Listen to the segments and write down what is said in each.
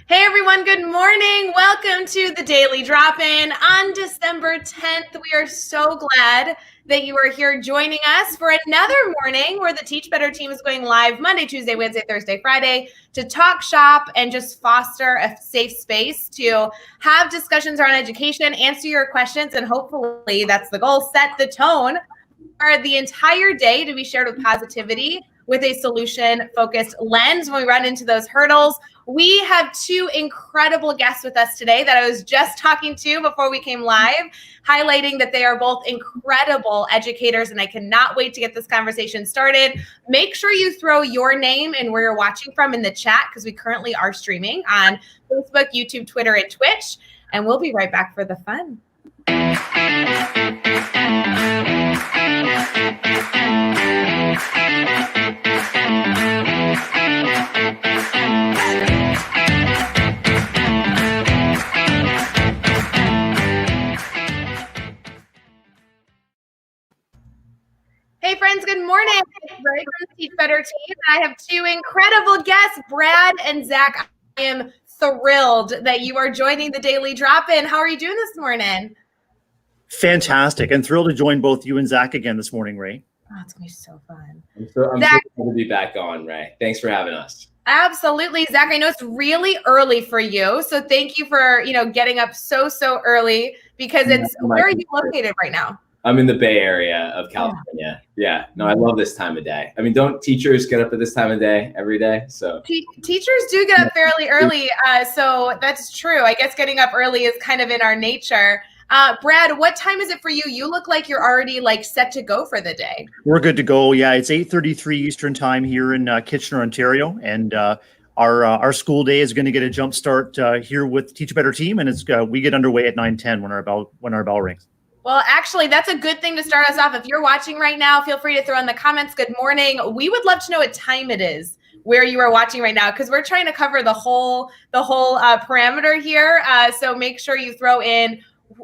Hey everyone, good morning. Welcome to the Daily Drop-In on December 10th. We are so glad that you are here joining us for another morning where the Teach Better team is going live Monday, Tuesday, Wednesday, Thursday, Friday to talk shop and just foster a safe space to have discussions around education, answer your questions, and hopefully that's the goal, set the tone for the entire day to be shared with positivity with a solution-focused lens when we run into those hurdles. We have two incredible guests with us today that I was just talking to before we came live, highlighting that they are both incredible educators, and I cannot wait to get this conversation started. Make sure you throw your name and where you're watching from in the chat because we currently are streaming on Facebook, YouTube, Twitter, and Twitch, and we'll be right back for the fun. Hey friends, good morning. It's Rae from the Teach Better team. I have two incredible guests, Brad and Zak. I am thrilled that you are joining the Daily Drop-In. How are you doing this morning? Fantastic, and thrilled to join both you and Zak again this morning, Rae. Oh, it's gonna be so fun. I'm so glad to be back on, Rae. Thanks for having us. Absolutely, Zak. I know it's really early for you, so thank you for getting up so early because it's. Where are you located right now? I'm in the Bay Area of California. Yeah. No, I love this time of day. I mean, don't teachers get up at this time of day every day? So teachers do get up fairly early, so that's true. I guess getting up early is kind of in our nature. Brad, what time is it for you? You look like you're already set to go for the day. We're good to go. Yeah, it's 8:33 Eastern time here in Kitchener, Ontario, and our school day is going to get a jump start here with Teach Better team, and we get underway at 9:10 when our bell rings. Well, actually, that's a good thing to start us off. If you're watching right now, feel free to throw in the comments, good morning. We would love to know what time it is where you are watching right now, because we're trying to cover the whole parameter here. So make sure you throw in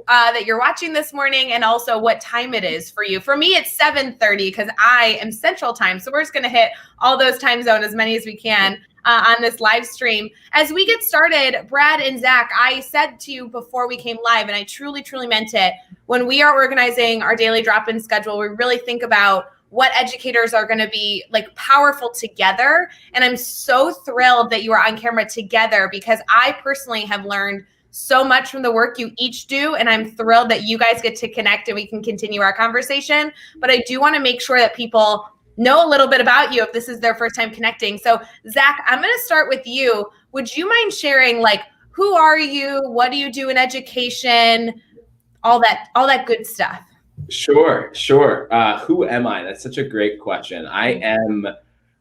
that you're watching this morning and also what time it is for you. For me, it's 7:30 because I am Central Time. So we're just going to hit all those time zones, as many as we can on this live stream. As we get started, Brad and Zak, I said to you before we came live, and I truly meant it, when we are organizing our daily drop-in schedule, we really think about what educators are going to be powerful together. And I'm so thrilled that you are on camera together because I personally have learned so much from the work you each do, and I'm thrilled that you guys get to connect and we can continue our conversation. But I do want to make sure that people know a little bit about you if this is their first time connecting. So Zak, I'm going to start with you. Would you mind sharing who are you? What do you do in education? All that good stuff. Sure. Who am I? That's such a great question. I am,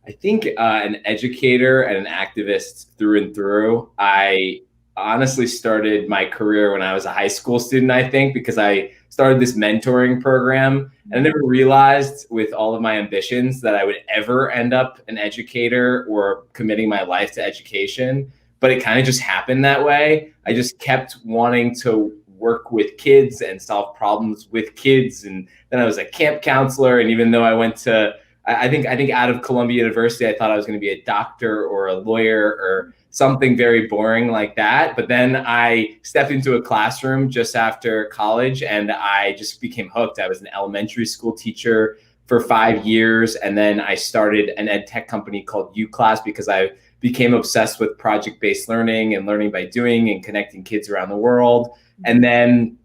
I think, an educator and an activist through and through. I honestly started my career when I was a high school student, I think, because I started this mentoring program, and I never realized with all of my ambitions that I would ever end up an educator or committing my life to education. But it kind of just happened that way. I just kept wanting to work with kids and solve problems with kids. And then I was a camp counselor. And even though I went to, I think out of Columbia University, I thought I was going to be a doctor or a lawyer or something very boring like that. But then I stepped into a classroom just after college and I just became hooked. I was an elementary school teacher for 5 years. And then I started an ed tech company called UClass because I became obsessed with project-based learning and learning by doing and connecting kids around the world. And then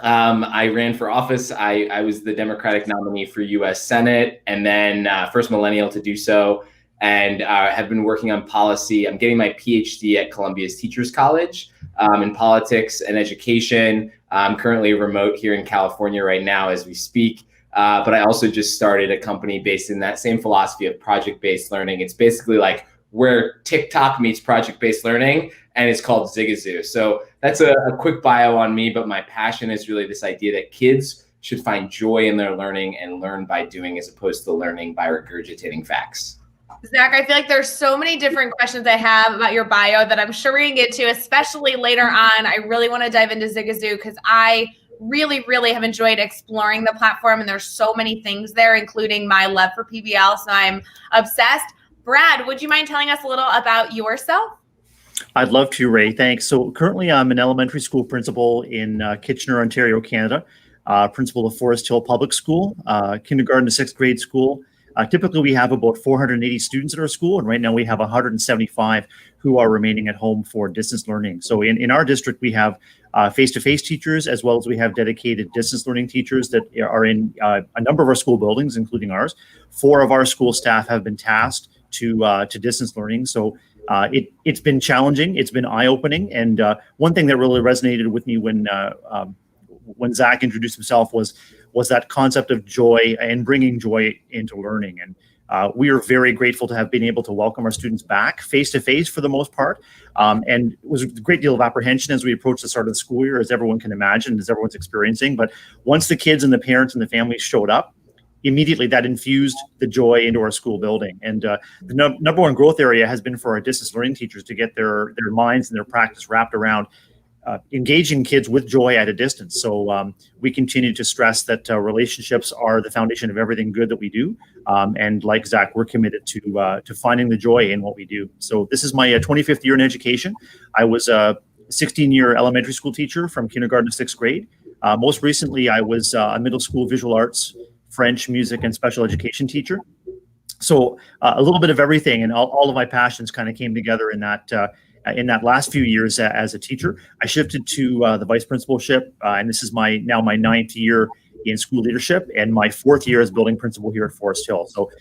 I ran for office. I was the Democratic nominee for US Senate and then first millennial to do so, and have been working on policy. I'm getting my PhD at Columbia's Teachers College in politics and education. I'm currently remote here in California right now as we speak. But I also just started a company based in that same philosophy of project-based learning. It's basically like where TikTok meets project-based learning, and it's called Zigazoo. So that's a quick bio on me, but my passion is really this idea that kids should find joy in their learning and learn by doing as opposed to learning by regurgitating facts. Zak, I feel like there's so many different questions I have about your bio that I'm sure we're going to get to, especially later on. I really want to dive into Zigazoo because I really have enjoyed exploring the platform, and there's so many things there, including my love for PBL, so I'm obsessed. Brad, would you mind telling us a little about yourself? I'd love to, Ray. Thanks. So currently I'm an elementary school principal in Kitchener, Ontario, Canada, principal of Forest Hill Public School, kindergarten to sixth grade school. Typically we have about 480 students at our school, and right now we have 175 who are remaining at home for distance learning. So in our district, we have face-to-face teachers, as well as we have dedicated distance learning teachers that are in a number of our school buildings, including ours. 4 of our school staff have been tasked to distance learning. So it's been challenging. It's been eye-opening. And one thing that really resonated with me when Zak introduced himself was that concept of joy and bringing joy into learning. And we are very grateful to have been able to welcome our students back face-to-face for the most part. And it was a great deal of apprehension as we approached the start of the school year, as everyone can imagine, as everyone's experiencing. But once the kids and the parents and the families showed up, immediately that infused the joy into our school building. And the number one growth area has been for our distance learning teachers to get their minds and their practice wrapped around engaging kids with joy at a distance. So we continue to stress that relationships are the foundation of everything good that we do. And like Zak, we're committed to finding the joy in what we do. So this is my 25th year in education. I was a 16-year elementary school teacher from kindergarten to sixth grade. Most recently, I was a middle school visual arts, French, music, and special education teacher. So a little bit of everything, and all of my passions kind of came together in that last few years as a teacher. I shifted to the vice principalship, and this is now my 9th year in school leadership and my 4th year as building principal here at Forest Hill. So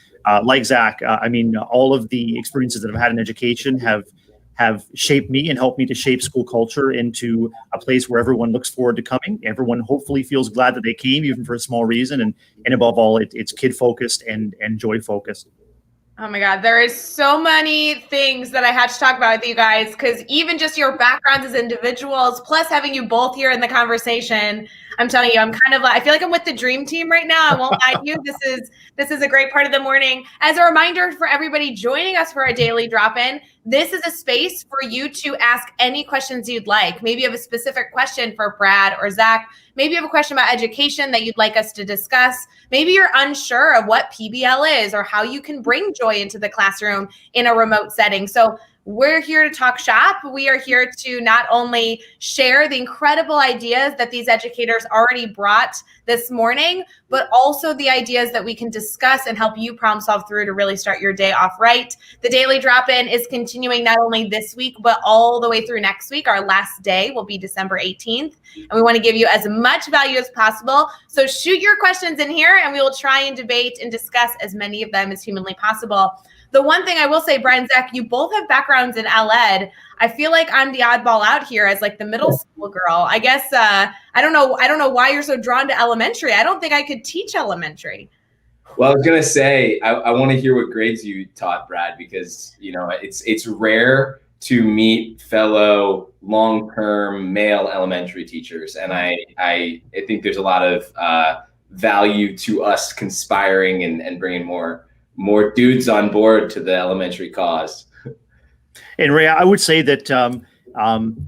like Zak, I mean, all of the experiences that I've had in education have shaped me and helped me to shape school culture into a place where everyone looks forward to coming. Everyone hopefully feels glad that they came, even for a small reason. And above all, it's kid-focused and joy-focused. Oh my God, there is so many things that I had to talk about with you guys, because even just your backgrounds as individuals, plus having you both here in the conversation, I'm telling you, I'm kind of I feel like I'm with the dream team right now. I won't lie to you. This is a great part of the morning. As a reminder for everybody joining us for a daily drop-in, this is a space for you to ask any questions you'd like. Maybe you have a specific question for Brad or Zak. Maybe you have a question about education that you'd like us to discuss. Maybe you're unsure of what PBL is or how you can bring joy into the classroom in a remote setting. So we're here to talk shop. We are here to not only share the incredible ideas that these educators already brought this morning, but also the ideas that we can discuss and help you problem solve through to really start your day off right. The Daily Drop-In is continuing not only this week, but all the way through next week. Our last day will be December 18th. And we want to give you as much value as possible. So shoot your questions in here and we will try and debate and discuss as many of them as humanly possible. The one thing I will say, Brad and Zak, you both have backgrounds in ed. I feel like I'm the oddball out here as like the middle school girl. I guess I don't know why you're so drawn to elementary. I don't think I could teach elementary. Well, I was gonna say I want to hear what grades you taught, Brad, because it's rare to meet fellow long-term male elementary teachers, and I think there's a lot of value to us conspiring and bringing more dudes on board to the elementary cause. And Rae, I would say that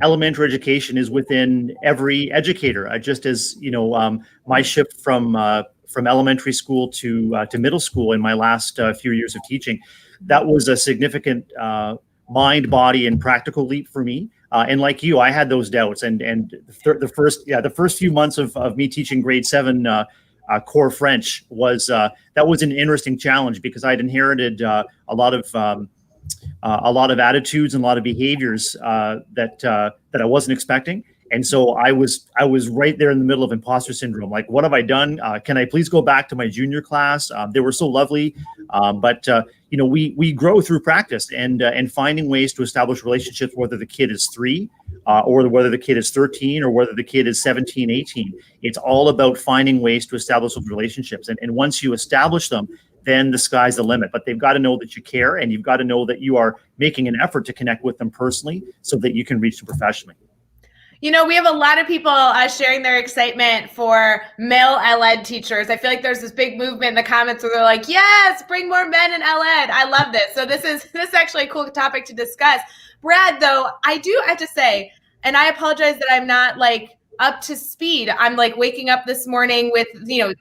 elementary education is within every educator. Just as my shift from elementary school to middle school in my last few years of teaching, that was a significant mind, body, and practical leap for me. And like you, I had those doubts. And the first few months of me teaching grade 7 core French was that was an interesting challenge, because I'd inherited a lot of attitudes and a lot of behaviors that I wasn't expecting. And so I was right there in the middle of imposter syndrome. Like, what have I done? Can I please go back to my junior class? They were so lovely, but we grow through practice and finding ways to establish relationships, whether the kid is 3 or whether the kid is 13 or whether the kid is 17, 18. It's all about finding ways to establish those relationships. And once you establish them, then the sky's the limit. But they've got to know that you care, and you've got to know that you are making an effort to connect with them personally so that you can reach them professionally. We have a lot of people sharing their excitement for male ed teachers. I feel like there's this big movement in the comments where they're like, yes, bring more men in ed. I love this. So this is actually a cool topic to discuss. Brad, though, I do have to say, and I apologize that I'm not like up to speed. I'm like waking up this morning with,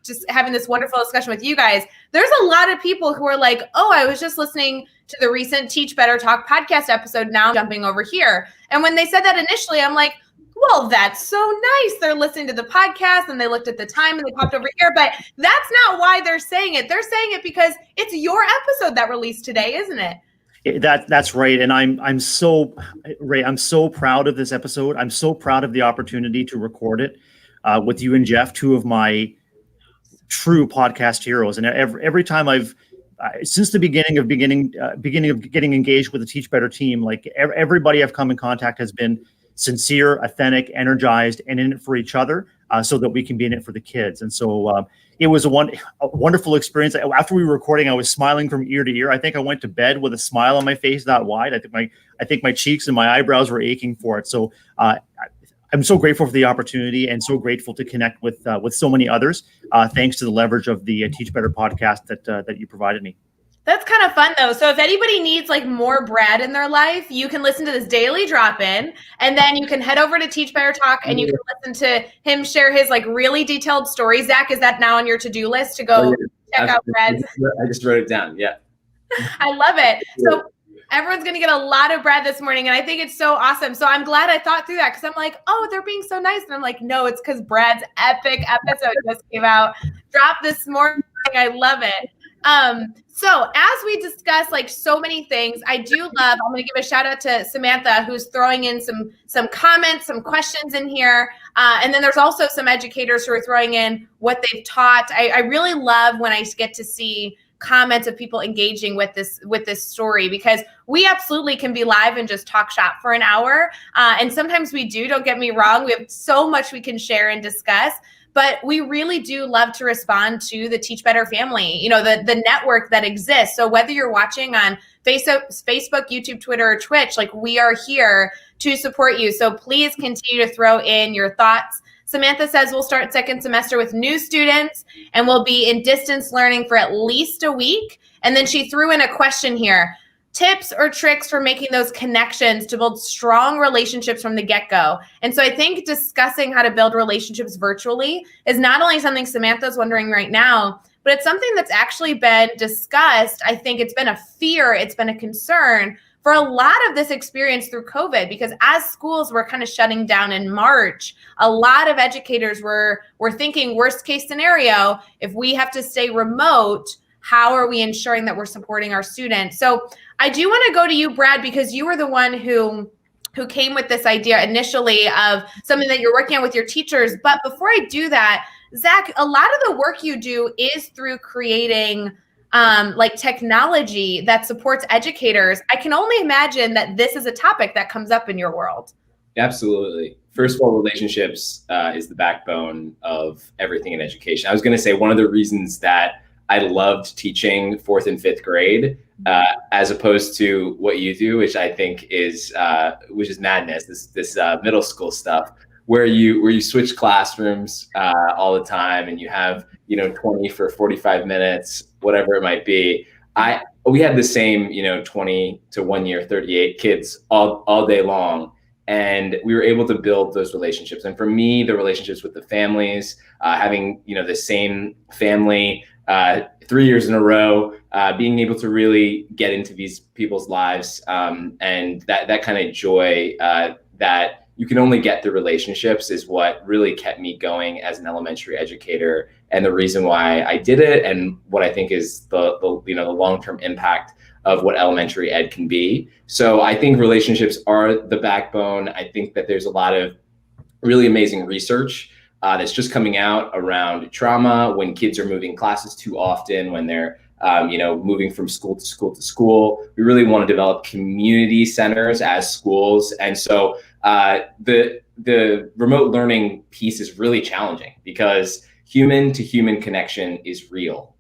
just having this wonderful discussion with you guys. There's a lot of people who are like, oh, I was just listening to the recent Teach Better Talk podcast episode. Now I'm jumping over here. And when they said that initially, I'm like, well, that's so nice. They're listening to the podcast and they looked at the time and they popped over here. But that's not why they're saying it. They're saying it because it's your episode that released today, isn't it? That's right. And I'm so, Rae, I'm so proud of this episode. I'm so proud of the opportunity to record it with you and Jeff, two of my true podcast heroes. And every time since the beginning of getting engaged with the Teach Better team, like everybody I've come in contact has been sincere, authentic, energized, and in it for each other, so that we can be in it for the kids. And so it was a wonderful experience. After we were recording, I was smiling from ear to ear. I think I went to bed with a smile on my face that wide. I think my cheeks and my eyebrows were aching for it. So I'm so grateful for the opportunity and so grateful to connect with so many others, thanks to the leverage of the Teach Better podcast that you provided me. That's kind of fun though. So if anybody needs like more Brad in their life, you can listen to this daily drop-in, and then you can head over to Teach Better Talk and you can listen to him share his like really detailed stories. Zach, is that now on your to-do list to go check out Brad's? I just wrote it down. Yeah. I love it. So everyone's going to get a lot of Brad this morning, and I think it's so awesome. So I'm glad I thought through that, because I'm like, oh, they're being so nice. And I'm like, no, it's because Brad's epic episode just came out, dropped this morning. I love it. So as we discuss like so many things, I'm going to give a shout out to Samantha, who's throwing in some comments, some questions in here. And then there's also some educators who are throwing in what they've taught. I really love when I get to see comments of people engaging with this story, because we absolutely can be live and just talk shop for an hour. And sometimes we do, don't get me wrong. We have so much we can share and discuss. But we really do love to respond to the Teach Better family, the network that exists. So whether you're watching on Facebook, YouTube, Twitter, or Twitch, like we are here to support you. So please continue to throw in your thoughts. Samantha says we'll start second semester with new students and we'll be in distance learning for at least a week. And then she threw in a question here. Tips or tricks for making those connections to build strong relationships from the get-go. And so I think discussing how to build relationships virtually is not only something Samantha's wondering right now, but it's something that's actually been discussed. I think it's been a fear, it's been a concern for a lot of this experience through COVID, because as schools were kind of shutting down in March, a lot of educators were thinking worst case scenario, if we have to stay remote, how are we ensuring that we're supporting our students? So I do want to go to you, Brad, because you were the one who came with this idea initially of something that you're working on with your teachers. But before I do that, Zak, a lot of the work you do is through creating like technology that supports educators. I can only imagine that this is a topic that comes up in your world. Absolutely. First of all, relationships is the backbone of everything in education. I was going to say one of the reasons that I loved teaching 4th and 5th grade, as opposed to what you do, which I think is madness. This middle school stuff, where you switch classrooms all the time, and you have 20 for 45 minutes, whatever it might be. We had the same 20 to 1 year 38 kids all day long, and we were able to build those relationships. And for me, the relationships with the families, having the same family 3 years in a row, being able to really get into these people's lives, and that kind of joy that you can only get through relationships is what really kept me going as an elementary educator, and the reason why I did it, and what I think is the long-term impact of what elementary ed can be. So I think relationships are the backbone. I think that there's a lot of really amazing research that's just coming out around trauma, when kids are moving classes too often, when they're moving from school to school to school. We really want to develop community centers as schools. And so the remote learning piece is really challenging, because human to human connection is real.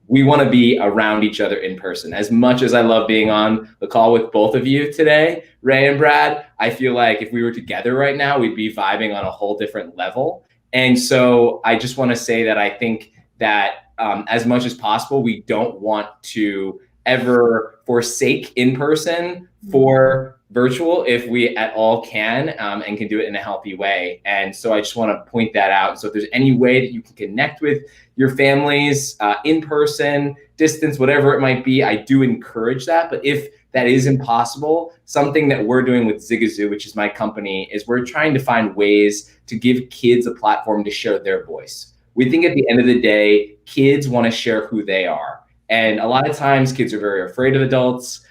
We want to be around each other in person. As much as I love being on the call with both of you today, Rae and Brad, I feel like if we were together right now, we'd be vibing on a whole different level. And so I just want to say that I think that as much as possible, we don't want to ever forsake in person for virtual if we at all can, and can do it in a healthy way. And so I just want to point that out. So if there's any way that you can connect with your families in person, distance, whatever it might be, I do encourage that. But if that is impossible, something that we're doing with Zigazoo, which is my company, is we're trying to find ways to give kids a platform to share their voice. We think at the end of the day, kids want to share who they are. And a lot of times kids are very afraid of adults.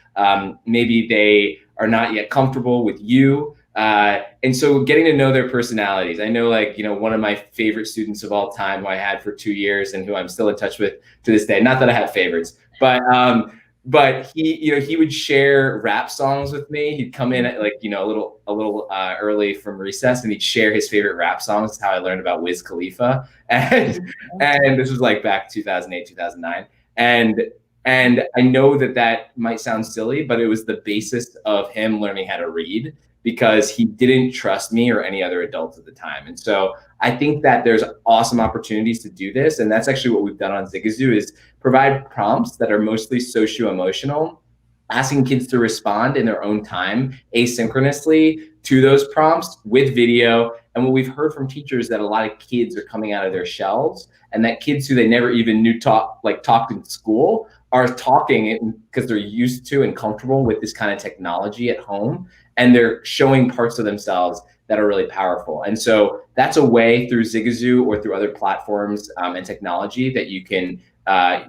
Maybe they are not yet comfortable with you. And so getting to know their personalities. I know, like, you know, one of my favorite students of all time who I had for 2 years and who I'm still in touch with to this day, not that I have favorites, but he, you know, he would share rap songs with me. He'd come in at, like, you know, a little early from recess, and he'd share his favorite rap songs. That's how I learned about Wiz Khalifa. And this was like back 2008, 2009. And I know that that might sound silly, but it was the basis of him learning how to read, because he didn't trust me or any other adults at the time. And so I think that there's awesome opportunities to do this. And that's actually what we've done on Zigazoo, is provide prompts that are mostly socio-emotional, asking kids to respond in their own time, asynchronously, to those prompts with video. And what we've heard from teachers, that a lot of kids are coming out of their shells, and that kids who they never even knew talked in school are talking because they're used to and comfortable with this kind of technology at home, and they're showing parts of themselves that are really powerful. And so that's a way through Zigazoo or through other platforms and technology that you can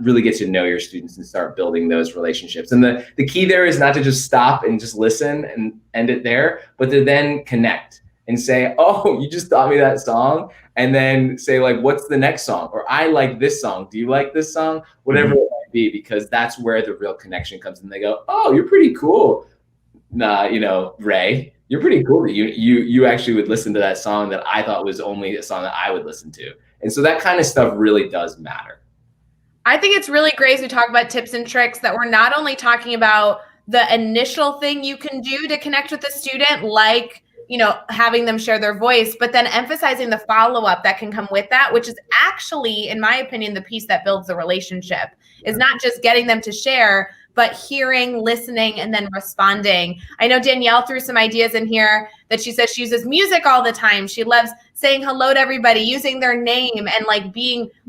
really get to know your students and start building those relationships. And the key there is not to just stop and just listen and end it there, but to then connect and say, oh, you just taught me that song. And then say, like, what's the next song? Or I like this song. Do you like this song? Whatever it might be, because that's where the real connection comes. And they go, oh, you're pretty cool. You know, Rae, you're pretty cool. You actually would listen to that song that I thought was only a song that I would listen to. And so that kind of stuff really does matter. I think it's really great as we talk about tips and tricks that we're not only talking about the initial thing you can do to connect with the student, like, you know, having them share their voice, but then emphasizing the follow-up that can come with that, which is actually, in my opinion, the piece that builds the relationship, is not just getting them to share, but hearing, listening, and then responding. I know Danielle threw some ideas in here that she says she uses music all the time. She loves saying hello to everybody, using their name, and like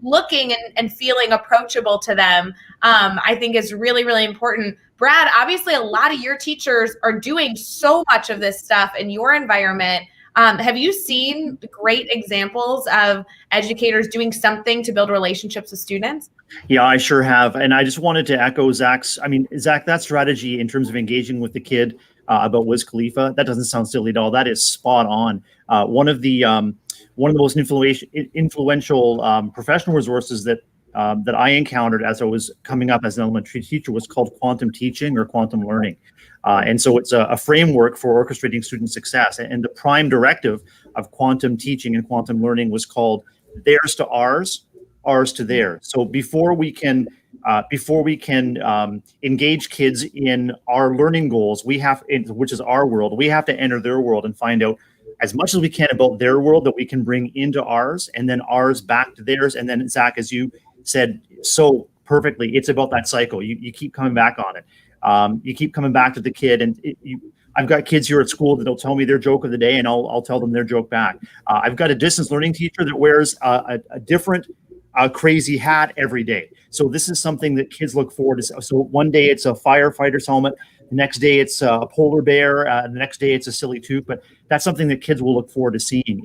looking and feeling approachable to them. I think is really, really important. Brad, obviously a lot of your teachers are doing so much of this stuff in your environment. Have you seen great examples of educators doing something to build relationships with students? Yeah, I sure have. And I just wanted to echo Zach, that strategy in terms of engaging with the kid about Wiz Khalifa, that doesn't sound silly at all. That is spot on. One of the most influential professional resources that I encountered as I was coming up as an elementary teacher was called quantum teaching or quantum learning. And so it's a framework for orchestrating student success. And the prime directive of quantum teaching and quantum learning was called theirs to ours, ours to theirs. So before we can engage kids in our learning goals, which is our world, we have to enter their world and find out as much as we can about their world that we can bring into ours, and then ours back to theirs. And then, Zach, as you said so perfectly, it's about that cycle. You keep coming back on it. You keep coming back to the kid, and I've got kids here at school that'll tell me their joke of the day, and I'll tell them their joke back. I've got a distance learning teacher that wears a different crazy hat every day. So this is something that kids look forward to. So one day it's a firefighter's helmet, the next day it's a polar bear, the next day it's a silly tooth. But that's something that kids will look forward to seeing.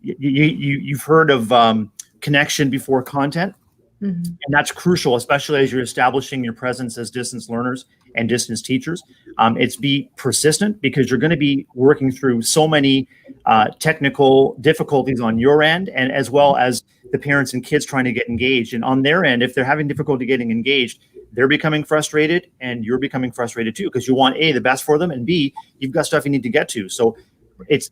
You've heard of connection before content. Mm-hmm. And that's crucial, especially as you're establishing your presence as distance learners and distance teachers. It's be persistent, because you're going to be working through so many technical difficulties on your end, and as well as the parents and kids trying to get engaged. And on their end, if they're having difficulty getting engaged, they're becoming frustrated, and you're becoming frustrated too, because you want A, the best for them, and B, you've got stuff you need to get to. So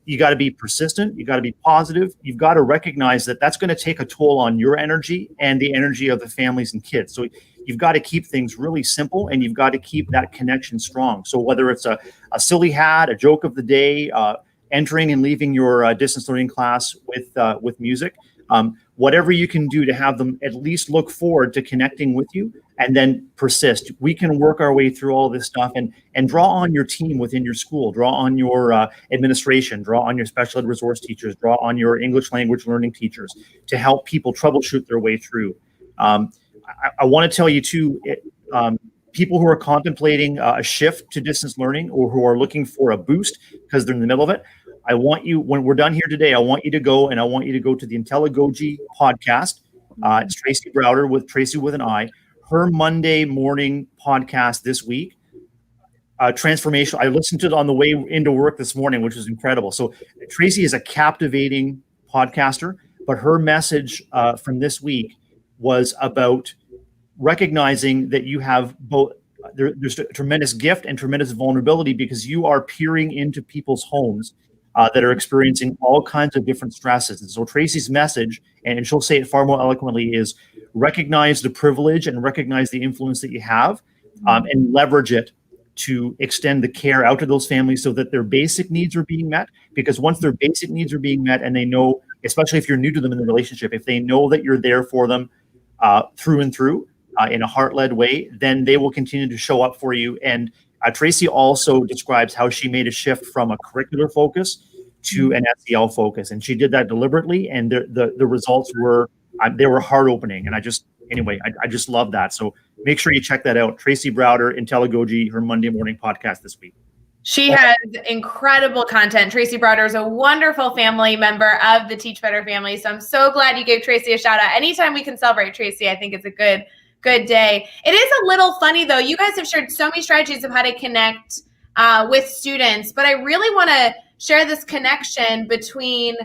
you got to be persistent. You got to be positive. You've got to recognize that that's going to take a toll on your energy and the energy of the families and kids. So you've got to keep things really simple, and you've got to keep that connection strong. So whether it's a silly hat, a joke of the day, entering and leaving your distance learning class with music, whatever you can do to have them at least look forward to connecting with you and then persist. We can work our way through all this stuff and draw on your team within your school, draw on your administration, draw on your special ed resource teachers, draw on your English language learning teachers to help people troubleshoot their way through. I want to tell you too, people who are contemplating a shift to distance learning or who are looking for a boost because they're in the middle of it, I want you, when we're done here today, I want you to go to the Intelligogy podcast. It's Tracy Browder with Tracy with an I. Her Monday morning podcast this week, transformational. I listened to it on the way into work this morning, which was incredible. So Tracy is a captivating podcaster, but her message from this week was about recognizing that you have both. There's a tremendous gift and tremendous vulnerability because you are peering into people's homes that are experiencing all kinds of different stresses. And so Tracy's message, and she'll say it far more eloquently, is recognize the privilege and recognize the influence that you have, and leverage it to extend the care out to those families so that their basic needs are being met. Because once their basic needs are being met and they know, especially if you're new to them in the relationship, if they know that you're there for them through and through in a heart-led way, then they will continue to show up for you. And Tracy also describes how she made a shift from a curricular focus to an SEL focus, and she did that deliberately. And the results were they were heart-opening. And I just love that. So make sure you check that out. Tracy Browder, Intelligogy, her Monday morning podcast this week. She has incredible content. Tracy Browder is a wonderful family member of the Teach Better family. So I'm so glad you gave Tracy a shout out. Anytime we can celebrate Tracy, I think it's a good day. It is a little funny though. You guys have shared so many strategies of how to connect with students, but I really want to share this connection between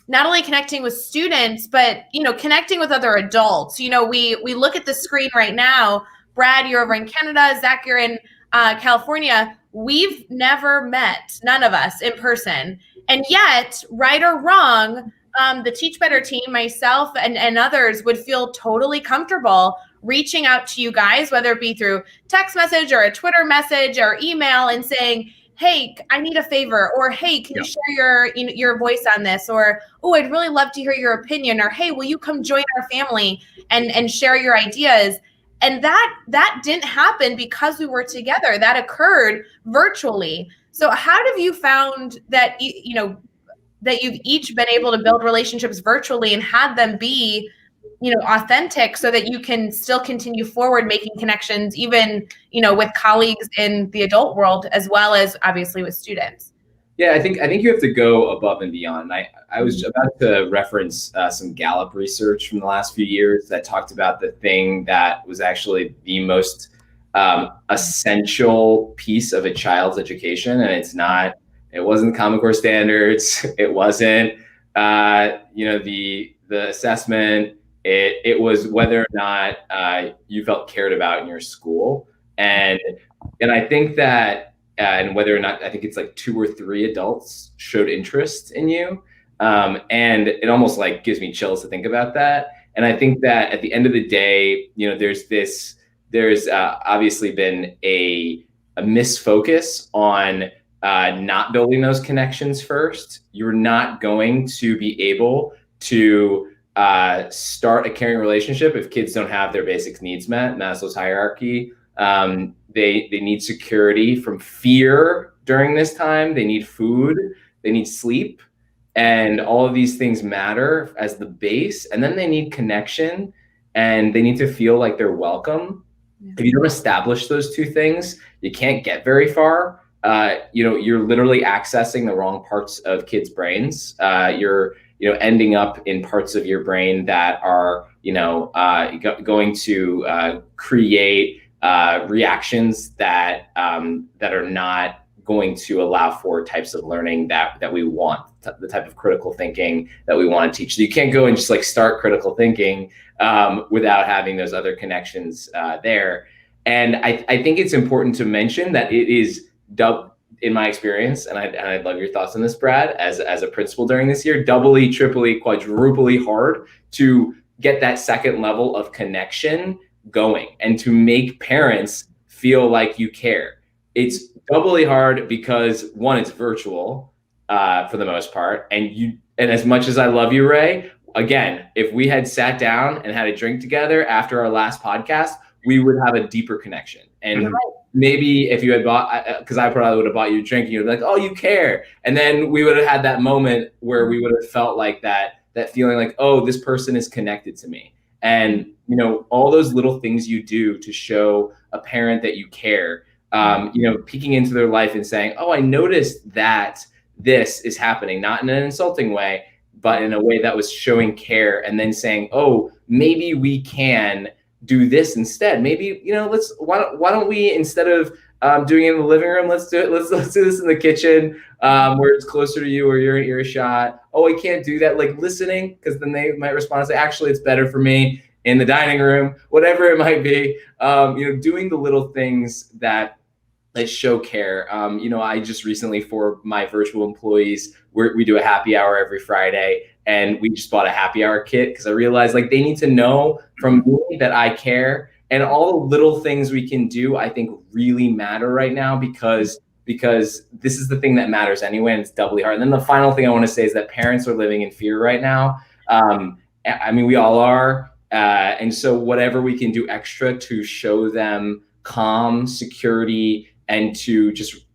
not only connecting with students, but connecting with other adults. We look at the screen right now. Brad, you're over in Canada. Zak, you're in California. We've never met, none of us, in person, and yet, right or wrong, the Teach Better team, myself and others would feel totally comfortable reaching out to you guys, whether it be through text message or a Twitter message or email, and saying, hey, I need a favor, or hey, can you share your voice on this, or oh, I'd really love to hear your opinion, or hey, will you come join our family and share your ideas? And that didn't happen because we were together. That occurred virtually. So how have you found that that you've each been able to build relationships virtually and had them be, authentic so that you can still continue forward making connections, even, with colleagues in the adult world, as well as obviously with students? Yeah, I think you have to go above and beyond. I was about to reference some Gallup research from the last few years that talked about the thing that was actually the most essential piece of a child's education, and it wasn't Common Core standards. It wasn't, the assessment. It was whether or not you felt cared about in your school, and I think that, and whether or not, I think it's like 2 or 3 adults showed interest in you, and it almost like gives me chills to think about that. And I think that at the end of the day, there's obviously been a misfocus on not building those connections first. You're not going to be able to start a caring relationship if kids don't have their basic needs met. Maslow's hierarchy. They need security from fear during this time. They need food. They need sleep. And all of these things matter as the base. And then they need connection, and they need to feel like they're welcome. If you don't establish those 2 things, you can't get very far. You're literally accessing the wrong parts of kids' brains. You're ending up in parts of your brain that are, going to create reactions that are not going to allow for types of learning that we want, the type of critical thinking that we want to teach. So you can't go and just like start critical thinking without having those other connections there. And I think it's important to mention that it is in my experience, and I'd love your thoughts on this, Brad, as a principal during this year, doubly, triply, quadruply hard to get that second level of connection going and to make parents feel like you care. It's doubly hard because, one, it's virtual for the most part, and as much as I love you, Rae, again, if we had sat down and had a drink together after our last podcast, we would have a deeper connection. And maybe if you had bought, because I probably would have bought you a drink, and you'd be like, oh, you care. And then we would have had that moment where we would have felt like that feeling like, oh, this person is connected to me. And, you know, all those little things you do to show a parent that you care, you know, peeking into their life and saying, oh, I noticed that this is happening, not in an insulting way, but in a way that was showing care, and then saying, oh, maybe we can do this instead. Maybe, you know, why don't we, instead of doing it in the living room, let's do this in the kitchen, where it's closer to you or you're in earshot. Oh, I can't do that. Like listening, because then they might respond and say, actually, it's better for me in the dining room, whatever it might be. You know, doing the little things that show care. You know, I just recently, for my virtual employees, we do a happy hour every Friday, and we just bought a happy hour kit because I realized like they need to know from me that I care. And all the little things we can do, I think, really matter right now, because this is the thing that matters anyway, and it's doubly hard. And then the final thing I want to say is that parents are living in fear right now. I mean, we all are. And so whatever we can do extra to show them calm, security, and to just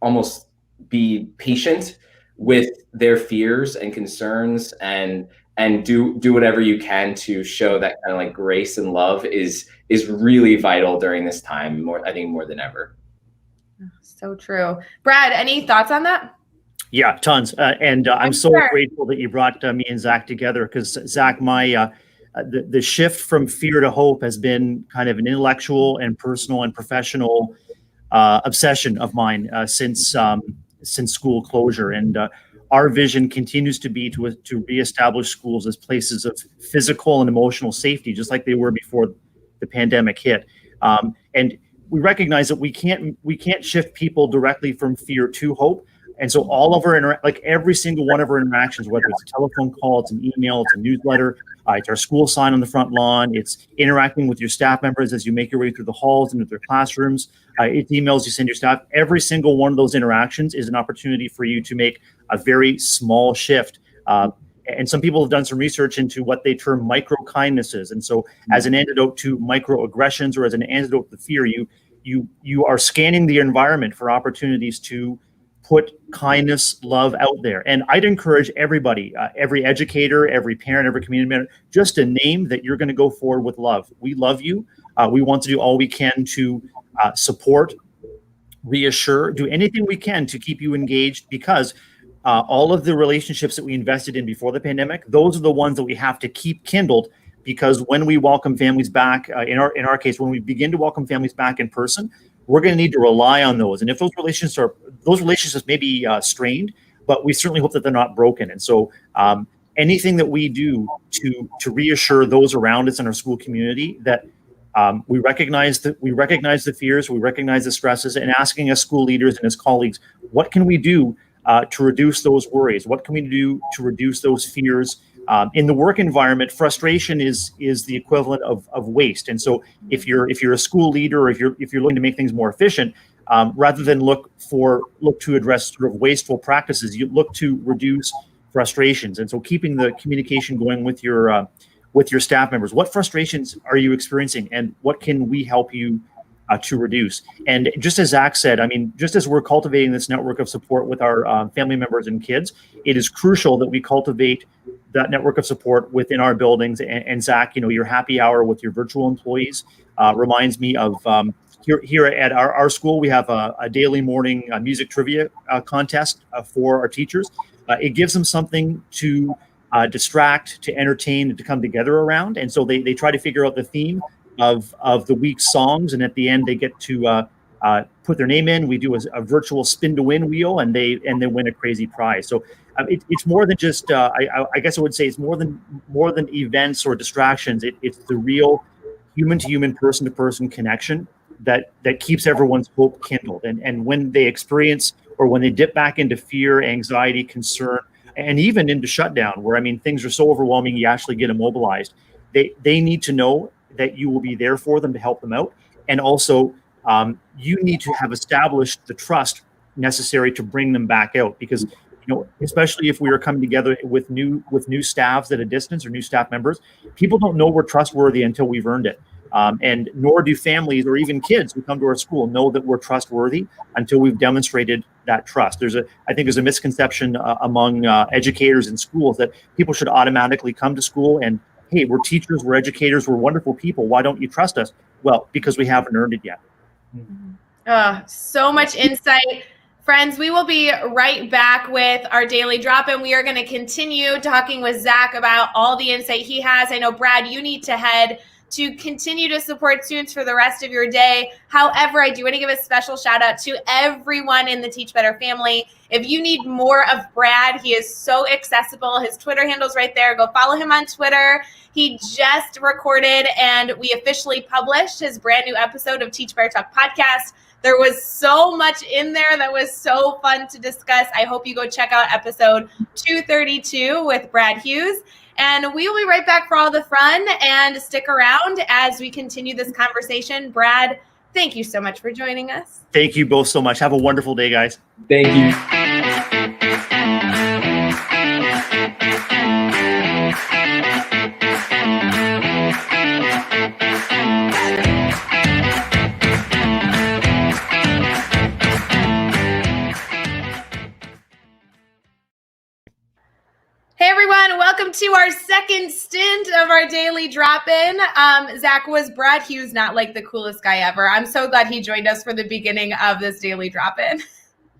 almost be patient with their fears and concerns, and do whatever you can to show that kind of like grace and love is really vital during this time, I think more than ever. So true. Brad, any thoughts on that? Yeah, tons. And I'm so grateful that you brought me and Zak together, because Zak, the shift from fear to hope has been kind of an intellectual and personal and professional obsession of mine since school closure. And our vision continues to be to reestablish schools as places of physical and emotional safety, just like they were before the pandemic hit. And we recognize that we can't shift people directly from fear to hope. And so all of our every single one of our interactions, whether it's a telephone call, it's an email, it's a newsletter, it's our school sign on the front lawn, it's interacting with your staff members as you make your way through the halls into their classrooms, it's emails you send your staff. Every single one of those interactions is an opportunity for you to make a very small shift. And some people have done some research into what they term micro kindnesses. And so as an antidote to microaggressions, or as an antidote to fear, you are scanning the environment for opportunities to put kindness, love out there. And I'd encourage everybody, every educator, every parent, every community member, just to name that you're going to go forward with love. We love you. We want to do all we can to support, reassure, do anything we can to keep you engaged, because all of the relationships that we invested in before the pandemic, those are the ones that we have to keep kindled, because when we welcome families back, in our case, when we begin to welcome families back in person, we're going to need to rely on those. And if those relationships may be strained, but we certainly hope that they're not broken. And so anything that we do to reassure those around us in our school community that we recognize the fears, we recognize the stresses, and asking as school leaders and as colleagues, what can we do to reduce those worries? What can we do to reduce those fears? In the work environment, frustration is the equivalent of waste. And so if you're a school leader, or if you're looking to make things more efficient, rather than look to address sort of wasteful practices, you look to reduce frustrations. And so keeping the communication going with your staff members. What frustrations are you experiencing, and what can we help you to reduce? And just as Zak said, I mean, just as we're cultivating this network of support with our family members and kids, it is crucial that we cultivate that network of support within our buildings. And Zak, you know, your happy hour with your virtual employees reminds me of here at our school. We have a daily morning music trivia contest for our teachers. It gives them something to distract, to entertain, and to come together around. And so they try to figure out the theme of the week's songs, and at the end they get to put their name in. We do a virtual spin to win wheel, and they win a crazy prize. So it's more than just I guess I would say it's more than events or distractions. It's the real human to human, person to person connection that keeps everyone's hope kindled. And when they experience, or when they dip back into fear, anxiety, concern, and even into shutdown, where, I mean, things are so overwhelming, you actually get immobilized. They need to know that you will be there for them to help them out. And also, you need to have established the trust necessary to bring them back out, because especially if we are coming together with new staffs at a distance or new staff members, people don't know we're trustworthy until we've earned it. And nor do families or even kids who come to our school know that we're trustworthy until we've demonstrated that trust. I think there's a misconception among educators in schools that people should automatically come to school and, hey, we're teachers, we're educators, we're wonderful people. Why don't you trust us? Well, because we haven't earned it yet. So much insight. Friends, we will be right back with our daily drop-in. We are going to continue talking with Zak about all the insight he has. I know, Brad, you need to head to continue to support students for the rest of your day. However, I do want to give a special shout out to everyone in the Teach Better family. If you need more of Brad, he is so accessible. His Twitter handle's right there. Go follow him on Twitter. He just recorded and we officially published his brand new episode of Teach Better Talk podcast. There was so much in there that was so fun to discuss. I hope you go check out episode 232 with Brad Hughes. And we will be right back for all the fun, and stick around as we continue this conversation. Brad, thank you so much for joining us. Thank you both so much. Have a wonderful day, guys. Thank you. Hey everyone, welcome to our second stint of our daily drop-in. Zak, was Brad Hughes not like the coolest guy ever? I'm so glad he joined us for the beginning of this daily drop-in.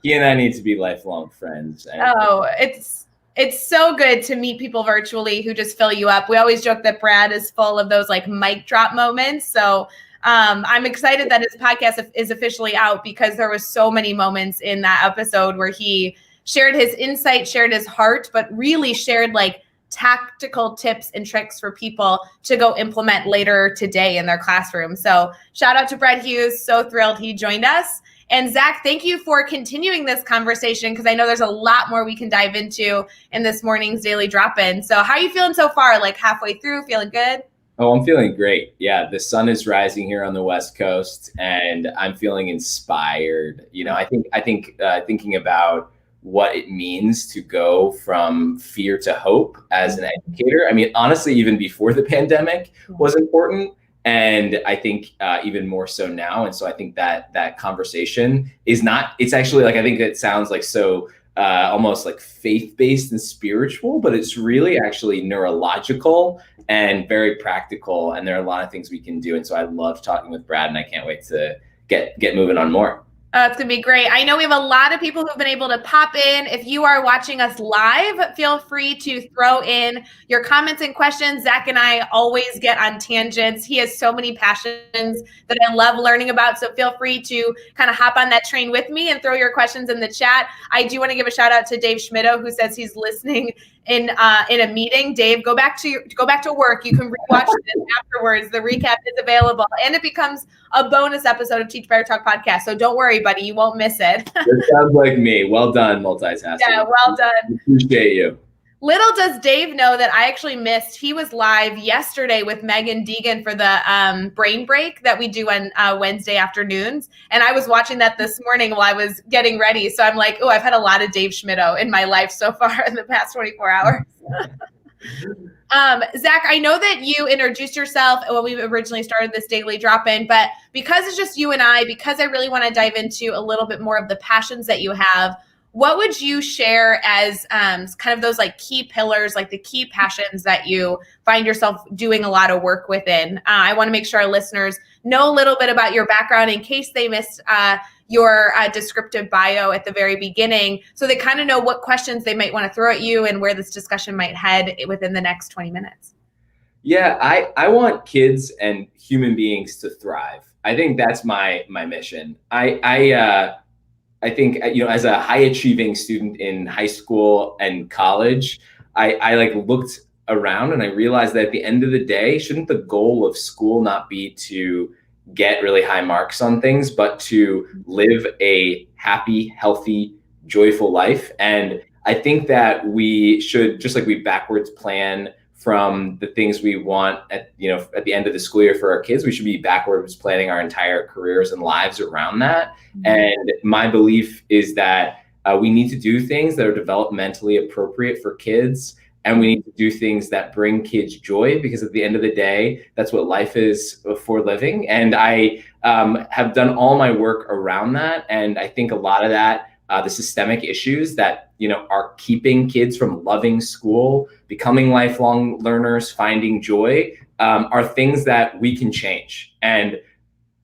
He and I need to be lifelong friends. It's so good to meet people virtually who just fill you up. We always joke that Brad is full of those like mic drop moments. So I'm excited that his podcast is officially out, because there was so many moments in that episode where he shared his insight, shared his heart, but really shared like tactical tips and tricks for people to go implement later today in their classroom. So shout out to Brad Hughes. So thrilled he joined us. And Zak, thank you for continuing this conversation, because I know there's a lot more we can dive into in this morning's daily drop-in. So how are you feeling so far? Like halfway through, feeling good? Oh, I'm feeling great. Yeah, the sun is rising here on the West Coast, and I'm feeling inspired. I think thinking about what it means to go from fear to hope as an educator. I mean, honestly, even before the pandemic was important. And I think even more so now. And so I think that conversation is not, it's actually like, I think it sounds like so almost like faith-based and spiritual, but it's really actually neurological and very practical. And there are a lot of things we can do. And so I love talking with Brad, and I can't wait to get moving on more. It's going to be great. I know we have a lot of people who've been able to pop in. If you are watching us live, feel free to throw in your comments and questions. Zak and I always get on tangents. He has so many passions that I love learning about. So feel free to kind of hop on that train with me and throw your questions in the chat. I do want to give a shout out to Dave Schmitto, who says he's listening in a meeting. Dave, go back to work. You can rewatch this afterwards. The recap is available, and it becomes a bonus episode of Teach Better Talk podcast. So don't worry, buddy, you won't miss it. It sounds like me. Well done, multitasking. Yeah, well done. Appreciate you. Little does Dave know that I actually missed. He was live yesterday with Megan Deegan for the brain break that we do on Wednesday afternoons. And I was watching that this morning while I was getting ready. So I'm like, oh, I've had a lot of Dave Schmitto in my life so far in the past 24 hours. Zak, I know that you introduced yourself when we originally started this daily drop-in, but because it's just you and I, because I really want to dive into a little bit more of the passions that you have, what would you share as kind of those like key pillars, like the key passions that you find yourself doing a lot of work within? I want to make sure our listeners know a little bit about your background in case they missed your descriptive bio at the very beginning, so they kind of know what questions they might want to throw at you and where this discussion might head within the next 20 minutes. Yeah, I want kids and human beings to thrive. I think that's my mission. I think, as a high achieving student in high school and college, I like looked around and I realized that at the end of the day, shouldn't the goal of school not be to get really high marks on things, but to live a happy, healthy, joyful life? And I think that we should, just like we backwards plan from the things we want at the end of the school year for our kids, we should be backwards planning our entire careers and lives around that. Mm-hmm. And my belief is that we need to do things that are developmentally appropriate for kids. And we need to do things that bring kids joy, because at the end of the day, that's what life is for living. And I have done all my work around that. And I think a lot of that, the systemic issues that, are keeping kids from loving school, becoming lifelong learners, finding joy, are things that we can change. And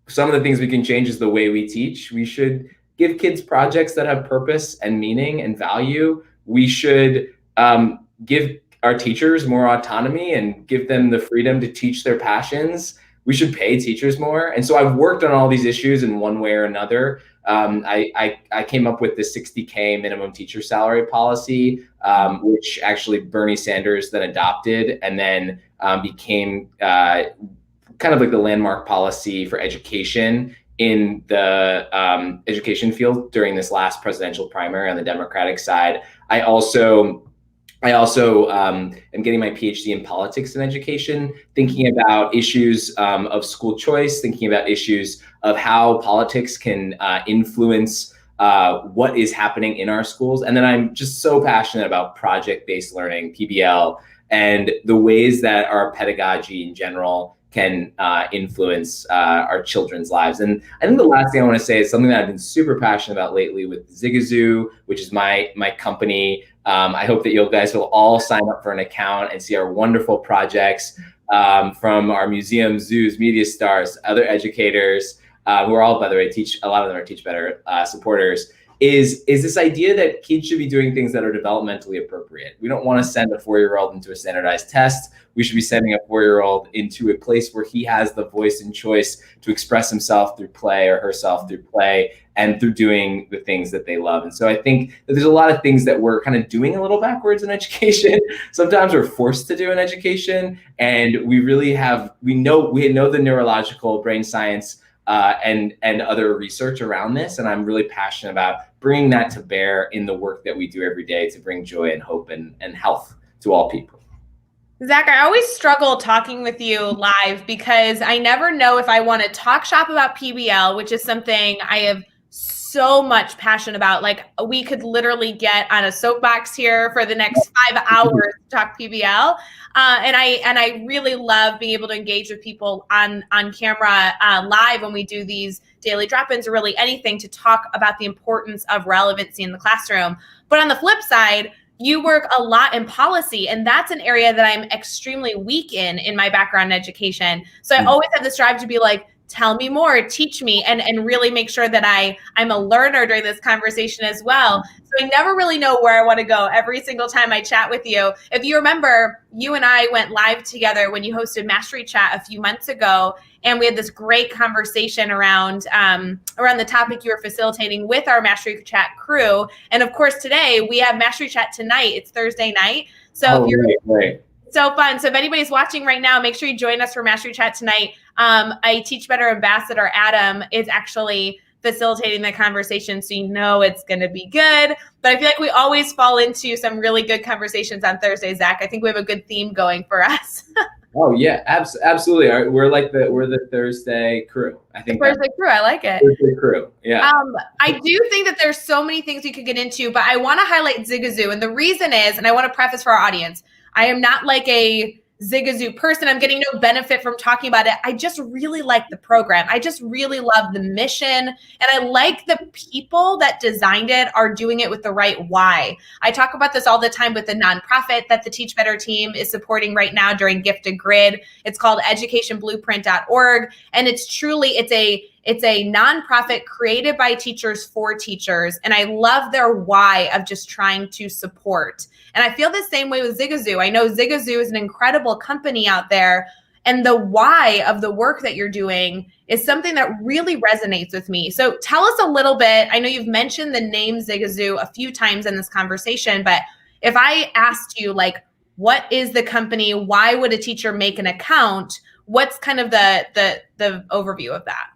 some of the things we can change is the way we teach. We should give kids projects that have purpose and meaning and value. We should give our teachers more autonomy and give them the freedom to teach their passions. We should pay teachers more. And so I've worked on all these issues in one way or another. I came up with the $60K minimum teacher salary policy, which actually Bernie Sanders then adopted, and then became kind of like the landmark policy for education in the education field during this last presidential primary on the Democratic side. I also am getting my PhD in politics and education, thinking about issues of school choice, thinking about issues of how politics can influence what is happening in our schools. And then I'm just so passionate about project-based learning, PBL, and the ways that our pedagogy in general can influence our children's lives. And I think the last thing I want to say is something that I've been super passionate about lately with Zigazoo, which is my company. I hope that you guys will all sign up for an account and see our wonderful projects from our museums, zoos, media stars, other educators, who are all, by the way, a lot of them are Teach Better supporters, is this idea that kids should be doing things that are developmentally appropriate. We don't want to send a 4-year-old into a standardized test. We should be sending a 4-year-old into a place where he has the voice and choice to express himself through play, or herself through play, and through doing the things that they love. And so I think that there's a lot of things that we're kind of doing a little backwards in education. Sometimes we're forced to do in education, and we know the neurological brain science and other research around this. And I'm really passionate about bringing that to bear in the work that we do every day to bring joy and hope and health to all people. Zak, I always struggle talking with you live because I never know if I want to talk shop about PBL, which is something I have so much passion about. Like, we could literally get on a soapbox here for the next 5 hours to talk PBL. And I really love being able to engage with people on camera live when we do these daily drop-ins, or really anything to talk about the importance of relevancy in the classroom. But on the flip side, you work a lot in policy, and that's an area that I'm extremely weak in my background in education. So I always have this drive to be like, tell me more, teach me, and really make sure that I'm a learner during this conversation as well. So I never really know where I want to go every single time I chat with you. If you remember, you and I went live together when you hosted Mastery Chat a few months ago, and we had this great conversation around the topic you were facilitating with our Mastery Chat crew. And of course, today we have Mastery Chat tonight. It's Thursday night. So Right. So fun. So if anybody's watching right now, make sure you join us for Mastery Chat tonight. A Teach Better ambassador, Adam, is actually facilitating the conversation, so you know it's going to be good. But I feel like we always fall into some really good conversations on Thursday, Zak. I think we have a good theme going for us. Oh yeah, absolutely. We're the Thursday crew. I think Thursday crew. I like it. Thursday crew. Yeah. I do think that there's so many things we could get into, but I want to highlight Zigazoo, and the reason is, and I want to preface for our audience, I am not like a Zigazoo person. I'm getting no benefit from talking about it. I just really like the program. I just really love the mission. And I like the people that designed it are doing it with the right why. I talk about this all the time with the nonprofit that the Teach Better team is supporting right now during Gifted Grid. It's called educationblueprint.org. And it's a nonprofit created by teachers for teachers. And I love their why of just trying to support. And I feel the same way with Zigazoo. I know Zigazoo is an incredible company out there. And the why of the work that you're doing is something that really resonates with me. So tell us a little bit. I know you've mentioned the name Zigazoo a few times in this conversation, but if I asked you, like, what is the company? Why would a teacher make an account? What's kind of the overview of that?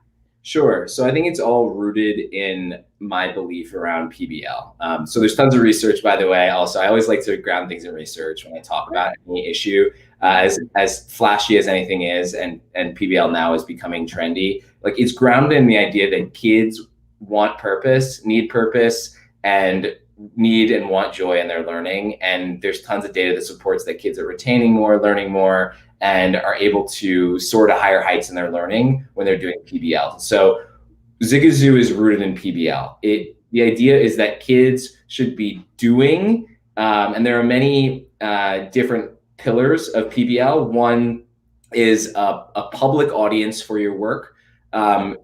Sure. So I think it's all rooted in my belief around PBL. So there's tons of research, by the way. Also, I always like to ground things in research when I talk about any issue, as flashy as anything is, and PBL now is becoming trendy. Like, it's grounded in the idea that kids want purpose, need purpose, and need and want joy in their learning. And there's tons of data that supports that kids are retaining more, learning more, and are able to soar to higher heights in their learning when they're doing PBL. So Zigazoo is rooted in PBL. The idea is that kids should be doing, and there are many different pillars of PBL. One is a public audience for your work.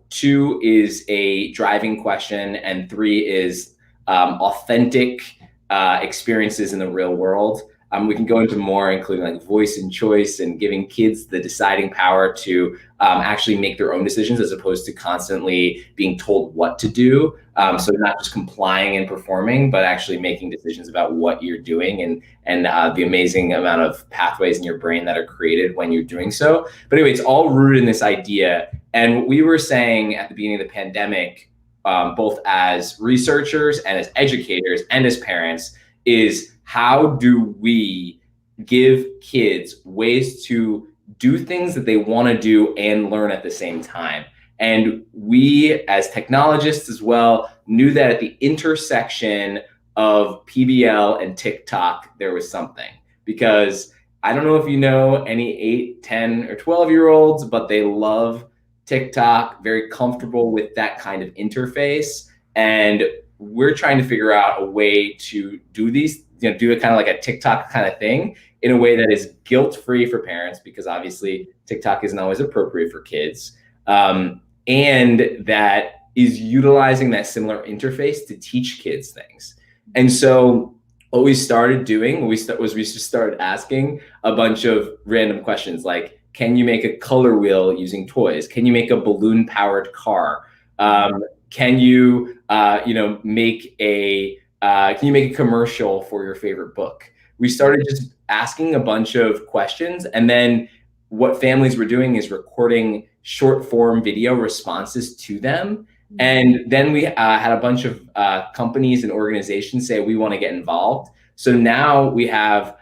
2 is a driving question, and 3 is authentic experiences in the real world. We can go into more, including like voice and choice and giving kids the deciding power to actually make their own decisions as opposed to constantly being told what to do. So not just complying and performing, but actually making decisions about what you're doing and the amazing amount of pathways in your brain that are created when you're doing so. But anyway, it's all rooted in this idea. And what we were saying at the beginning of the pandemic, both as researchers and as educators and as parents, is how do we give kids ways to do things that they want to do and learn at the same time? And we, as technologists as well, knew that at the intersection of PBL and TikTok, there was something. Because I don't know if you know any 8, 10, or 12-year-olds, but they love TikTok, very comfortable with that kind of interface. And we're trying to figure out a way to do these, do it kind of like a TikTok kind of thing in a way that is guilt-free for parents, because obviously TikTok isn't always appropriate for kids, and that is utilizing that similar interface to teach kids things. And so what we started doing was we just started asking a bunch of random questions like, can you make a color wheel using toys? Can you make a balloon-powered car? Can you make a commercial for your favorite book? We started just asking a bunch of questions, and then what families were doing is recording short form video responses to them. And then we had a bunch of companies and organizations say, we want to get involved. So now we have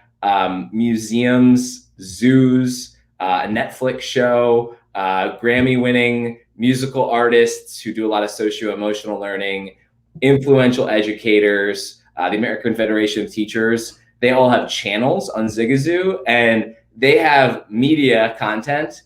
museums, zoos, a Netflix show, Grammy-winning musical artists who do a lot of socio-emotional learning, influential educators, the American Federation of Teachers. They all have channels on Zigazoo, and they have media content.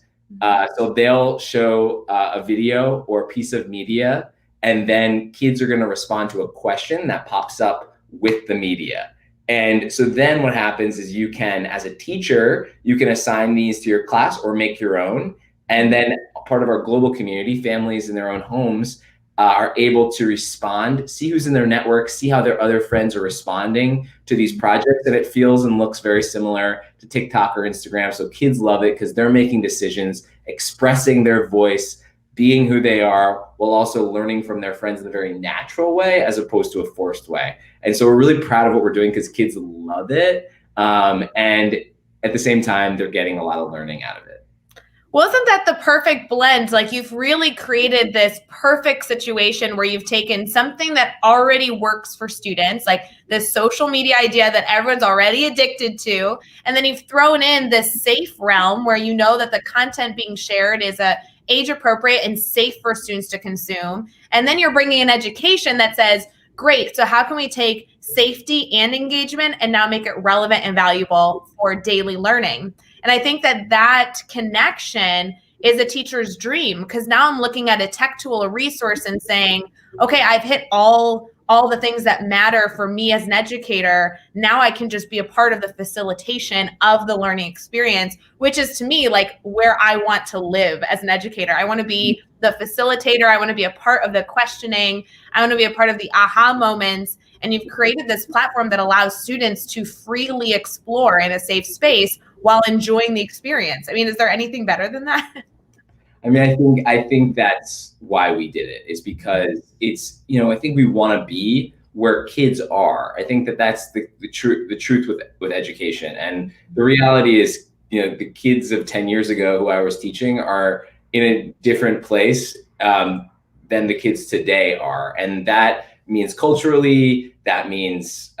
So they'll show a video or a piece of media, and then kids are going to respond to a question that pops up with the media. And so then what happens is you can, as a teacher, you can assign these to your class or make your own. And then part of our global community, families in their own homes, are able to respond, see who's in their network, see how their other friends are responding to these projects. And it feels and looks very similar to TikTok or Instagram. So kids love it because they're making decisions, expressing their voice, being who they are, while also learning from their friends in a very natural way as opposed to a forced way. And so we're really proud of what we're doing because kids love it. And at the same time, they're getting a lot of learning out of it. Well, isn't that the perfect blend? Like, you've really created this perfect situation where you've taken something that already works for students, like this social media idea that everyone's already addicted to, and then you've thrown in this safe realm where you know that the content being shared is age appropriate and safe for students to consume. And then you're bringing in education that says, great, so how can we take safety and engagement and now make it relevant and valuable for daily learning? And I think that connection is a teacher's dream, because now I'm looking at a tech tool, a resource, and saying, okay, I've hit all the things that matter for me as an educator. Now I can just be a part of the facilitation of the learning experience, which is to me like where I want to live as an educator. I want to be the facilitator. I want to be a part of the questioning. I want to be a part of the aha moments. And you've created this platform that allows students to freely explore in a safe space while enjoying the experience. I mean, is there anything better than that? I mean, I think that's why we did it, is because it's, I think we want to be where kids are. I think that's the truth with education. And the reality is, the kids of 10 years ago who I was teaching are in a different place than the kids today are. And that means culturally, that means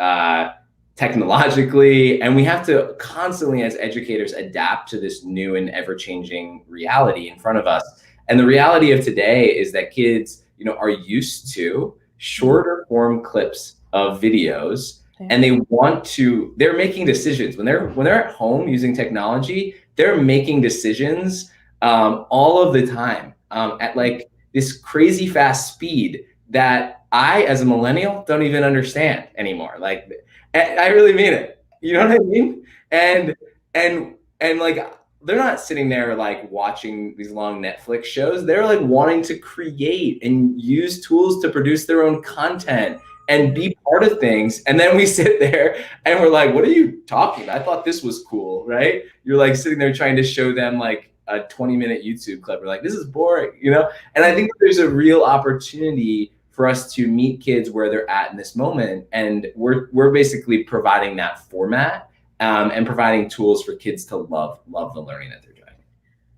technologically, and we have to constantly, as educators, adapt to this new and ever-changing reality in front of us. And the reality of today is that kids, are used to shorter form clips of videos, and they're making decisions when they're at home using technology. They're making decisions all of the time at like this crazy fast speed that I, as a millennial, don't even understand anymore. Like, I really mean it. You know what I mean? And like, they're not sitting there like watching these long Netflix shows. They're like wanting to create and use tools to produce their own content and be part of things. And then we sit there and we're like, what are you talking about? I thought this was cool, right? You're like sitting there trying to show them like a 20-minute YouTube clip. We're like, this is boring, you know? And I think there's a real opportunity for us to meet kids where they're at in this moment. And we're basically providing that format and providing tools for kids to love the learning that they're doing.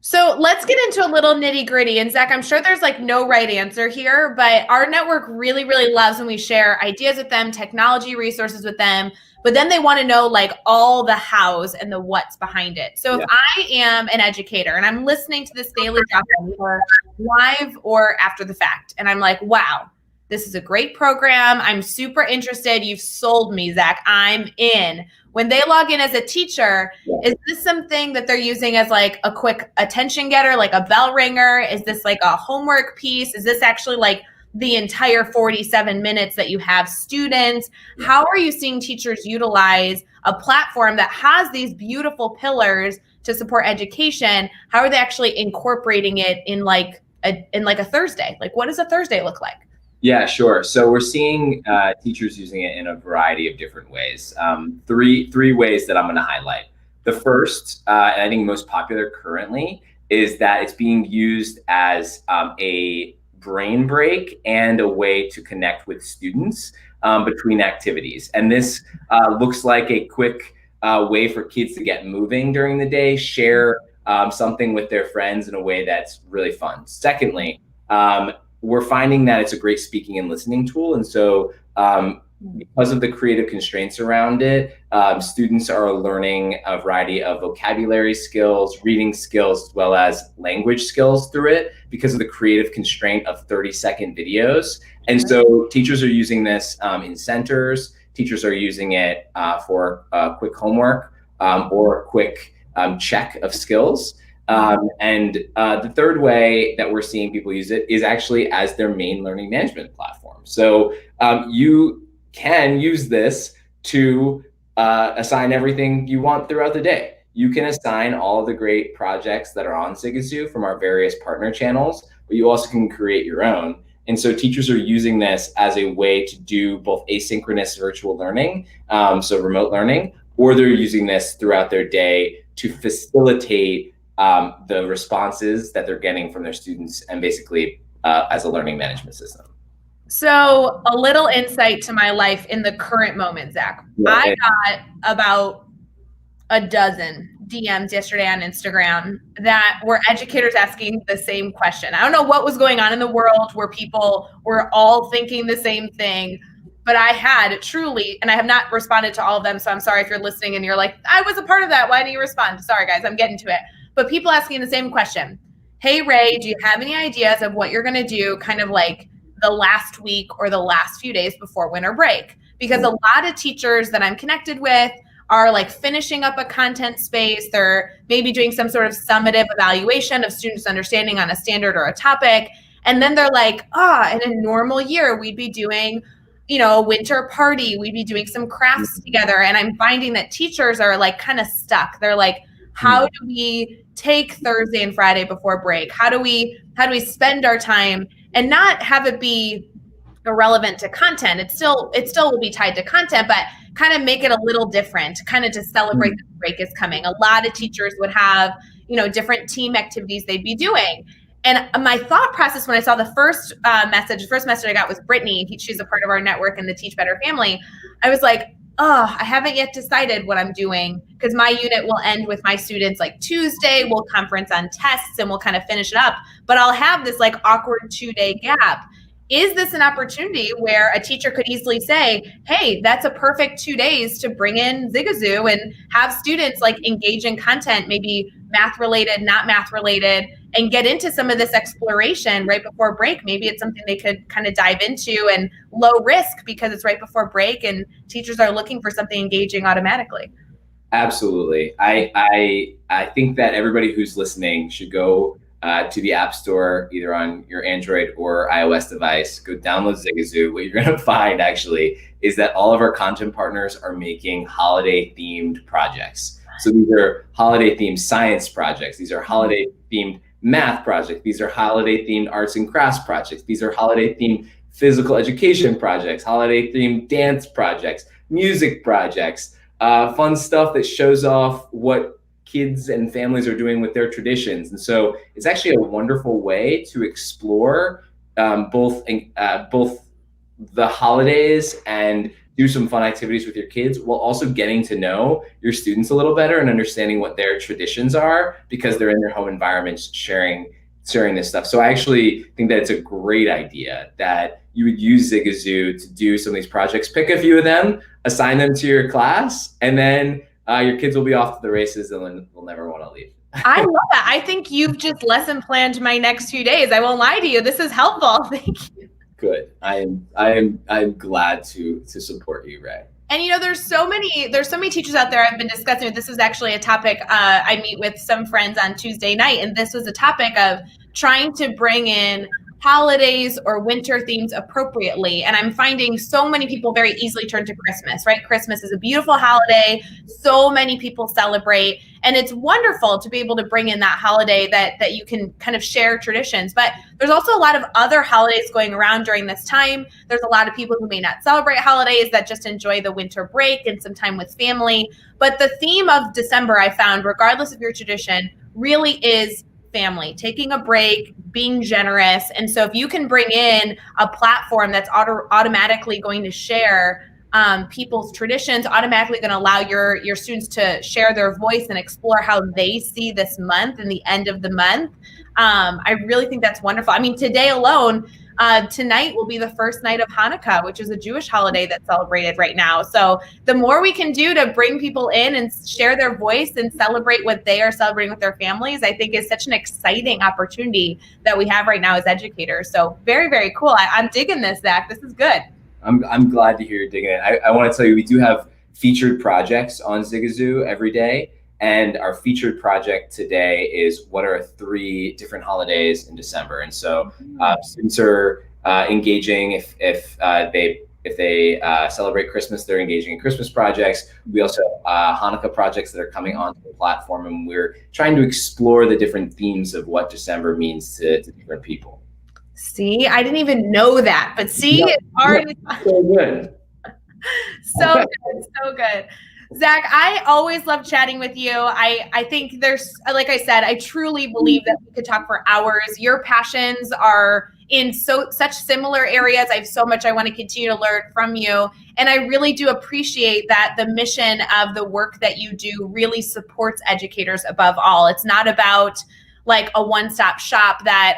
So let's get into a little nitty gritty. And Zach, I'm sure there's like no right answer here, but our network really, really loves when we share ideas with them, technology resources with them, but then they want to know like all the hows and the what's behind it. So if I am an educator and I'm listening to this daily drop-in, either live or after the fact, and I'm like, wow, this is a great program. I'm super interested. You've sold me, Zach. I'm in. When they log in as a teacher, is this something that they're using as like a quick attention getter, like a bell ringer? Is this like a homework piece? Is this actually like the entire 47 minutes that you have students? How are you seeing teachers utilize a platform that has these beautiful pillars to support education? How are they actually incorporating it in like a Thursday? Like, what does a Thursday look like? Yeah, sure. So we're seeing teachers using it in a variety of different ways. Three ways that I'm going to highlight. The first, and I think most popular currently, is that it's being used as a brain break and a way to connect with students between activities. And this looks like a quick way for kids to get moving during the day, share something with their friends in a way that's really fun. Secondly, we're finding that it's a great speaking and listening tool. And so because of the creative constraints around it, students are learning a variety of vocabulary skills, reading skills, as well as language skills through it because of the creative constraint of 30-second videos. And so teachers are using this in centers. Teachers are using it for quick homework or a quick check of skills. And the third way that we're seeing people use it is actually as their main learning management platform. So you can use this to assign everything you want throughout the day. You can assign all of the great projects that are on Sigasu from our various partner channels, but you also can create your own. And so teachers are using this as a way to do both asynchronous virtual learning, so remote learning, or they're using this throughout their day to facilitate the responses that they're getting from their students and basically as a learning management system. So a little insight to my life in the current moment, Zach. I got about a dozen DMs yesterday on Instagram that were educators asking the same question. I don't know what was going on in the world where people were all thinking the same thing, but I had truly, and I have not responded to all of them, so I'm sorry if you're listening and you're like, I was a part of that. Why didn't you respond? Sorry, guys, I'm getting to it. But people asking the same question. Hey, Rae, do you have any ideas of what you're going to do kind of like the last week or the last few days before winter break? Because a lot of teachers that I'm connected with are like finishing up a content space. They're maybe doing some sort of summative evaluation of students' understanding on a standard or a topic. And then they're like, in a normal year, we'd be doing, a winter party. We'd be doing some crafts together. And I'm finding that teachers are like kind of stuck. They're like, how do we take Thursday and Friday before break? How do we spend our time and not have it be irrelevant to content? It still will be tied to content, but kind of make it a little different, kind of to celebrate that the break is coming. A lot of teachers would have, different team activities they'd be doing. And my thought process when I saw the first message I got was Brittany. She's a part of our network and the Teach Better family. I was like, I haven't yet decided what I'm doing because my unit will end with my students like Tuesday. We'll conference on tests and we'll kind of finish it up. But I'll have this like awkward 2-day gap. is this an opportunity where a teacher could easily say, hey, that's a perfect 2 days to bring in Zigazoo and have students like engage in content, maybe math related, not math related, and get into some of this exploration right before break. Maybe it's something they could kind of dive into, and low risk because it's right before break and teachers are looking for something engaging automatically. Absolutely. I think that everybody who's listening should go to the App Store, either on your Android or iOS device, go download Zigazoo. What you're going to find actually is that all of our content partners are making holiday themed projects. So these are holiday themed science projects. These are holiday themed math projects. These are holiday themed arts and crafts projects. These are holiday themed physical education projects, holiday themed dance projects, music projects, fun stuff that shows off what kids and families are doing with their traditions. And so it's actually a wonderful way to explore both the holidays and do some fun activities with your kids, while also getting to know your students a little better and understanding what their traditions are, because they're in their home environments sharing this stuff. So I actually think that it's a great idea that you would use Zigazoo to do some of these projects. Pick a few of them, assign them to your class, and then your kids will be off to the races and they'll never want to leave. I love that. I think you've just lesson planned my next few days. I won't lie to you. This is helpful. Thank you. Good. I'm glad to support you, Rae. And there's so many teachers out there I've been discussing. This is actually a topic I meet with some friends on Tuesday night, and this was a topic of trying to bring in holidays or winter themes appropriately. And I'm finding so many people very easily turn to Christmas, right? Christmas is a beautiful holiday. So many people celebrate. And it's wonderful to be able to bring in that holiday that you can kind of share traditions. But there's also a lot of other holidays going around during this time. There's a lot of people who may not celebrate holidays, that just enjoy the winter break and some time with family. But the theme of December, I found, regardless of your tradition, really is family, taking a break, being generous. And so if you can bring in a platform that's automatically going to share people's traditions, automatically going to allow your students to share their voice and explore how they see this month and the end of the month, I really think that's wonderful. I mean, today alone, tonight will be the first night of Hanukkah, which is a Jewish holiday that's celebrated right now. So the more we can do to bring people in and share their voice and celebrate what they are celebrating with their families, I think is such an exciting opportunity that we have right now as educators. So very, very cool. I'm digging this, Zach. This is good. I'm glad to hear you're digging it. I want to tell you, we do have featured projects on Zigazoo every day. And our featured project today is what are 3 different holidays in December. And so students are engaging if they celebrate Christmas, they're engaging in Christmas projects. We also have Hanukkah projects that are coming onto the platform, and we're trying to explore the different themes of what December means to different people. See, I didn't even know that, but see, it's already so good. So good, so good. Zach, I always love chatting with you. I think there's, like I said, I truly believe that we could talk for hours. Your passions are in such similar areas. I have so much I want to continue to learn from you. And I really do appreciate that the mission of the work that you do really supports educators above all. It's not about like a one-stop shop that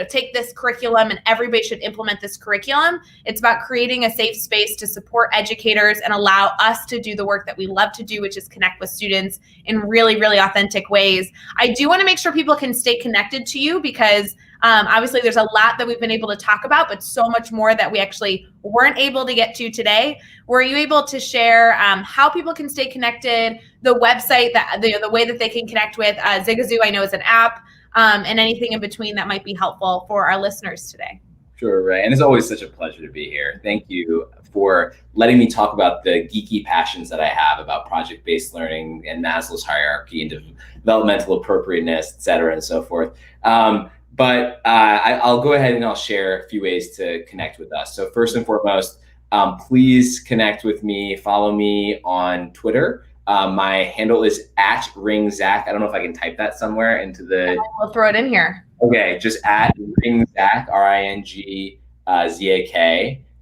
take this curriculum and everybody should implement this curriculum. It's about creating a safe space to support educators and allow us to do the work that we love to do, which is connect with students in really, really authentic ways. I do want to make sure people can stay connected to you because obviously there's a lot that we've been able to talk about, but so much more that we actually weren't able to get to today. Were you able to share how people can stay connected, the website, the way that they can connect with Zigazoo, I know is an app, and anything in between that might be helpful for our listeners today? Sure, Rae. And it's always such a pleasure to be here. Thank you for letting me talk about the geeky passions that I have about project-based learning and Maslow's hierarchy and developmental appropriateness, et cetera, and so forth. But I'll go ahead and I'll share a few ways to connect with us. So first and foremost, please connect with me. Follow me on Twitter. My handle is @ringzak. I don't know if I can type that somewhere into the. We'll throw it in here. Okay, just @ringzak, RINGZAK.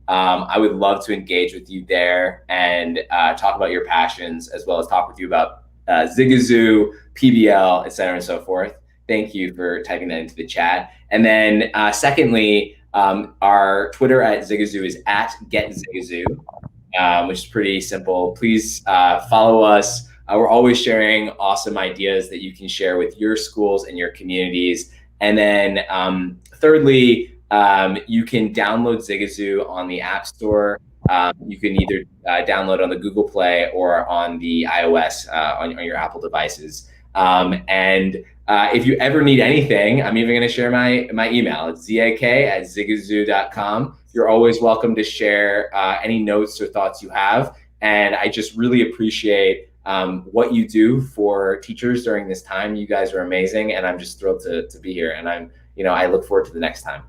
I would love to engage with you there and talk about your passions, as well as talk with you about Zigazoo, PBL, et cetera, and so forth. Thank you for typing that into the chat. And then secondly, Our Twitter at Zigazoo is at GetZigazoo, which is pretty simple. Please follow us. We're always sharing awesome ideas that you can share with your schools and your communities. And then thirdly, you can download Zigazoo on the App Store. You can either download on the Google Play or on the iOS on your Apple devices. And if you ever need anything, I'm even going to share my email. It's zak@zigazoo.com. You're always welcome to share any notes or thoughts you have. And I just really appreciate what you do for teachers during this time. You guys are amazing, and I'm just thrilled to be here. And I look forward to the next time.